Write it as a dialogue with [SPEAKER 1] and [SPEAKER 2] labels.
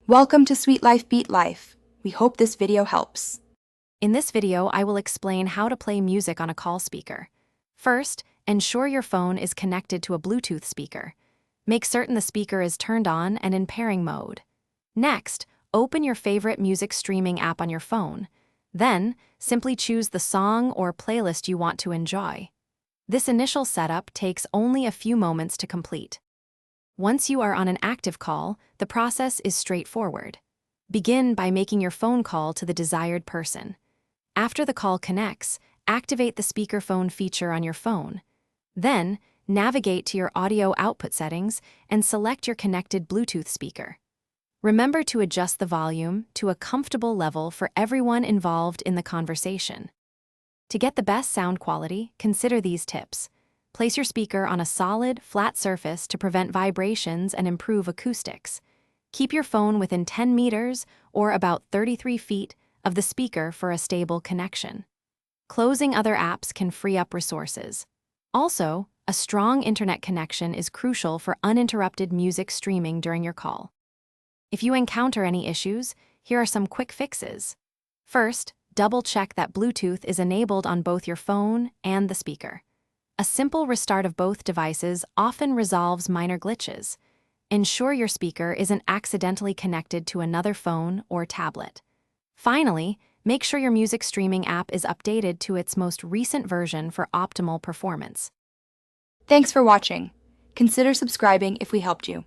[SPEAKER 1] Welcome to Sweet Life Beat Life. We hope this video helps.
[SPEAKER 2] In this video, I will explain how to play music on a call speaker. First, ensure your phone is connected to a Bluetooth speaker. Make certain the speaker is turned on and in pairing mode. Next, open your favorite music streaming app on your phone. Then, simply choose the song or playlist you want to enjoy. This initial setup takes only a few moments to complete. Once you are on an active call, the process is straightforward. Begin by making your phone call to the desired person. After the call connects, activate the speakerphone feature on your phone. Then, navigate to your audio output settings and select your connected Bluetooth speaker. Remember to adjust the volume to a comfortable level for everyone involved in the conversation. To get the best sound quality, consider these tips. Place your speaker on a solid, flat surface to prevent vibrations and improve acoustics. Keep your phone within 10 meters, or about 33 feet, of the speaker for a stable connection. Closing other apps can free up resources. Also, a strong internet connection is crucial for uninterrupted music streaming during your call. If you encounter any issues, here are some quick fixes. First, double-check that Bluetooth is enabled on both your phone and the speaker. A simple restart of both devices often resolves minor glitches. Ensure your speaker isn't accidentally connected to another phone or tablet. Finally, make sure your music streaming app is updated to its most recent version for optimal performance.
[SPEAKER 1] Thanks for watching. Consider subscribing if we helped you.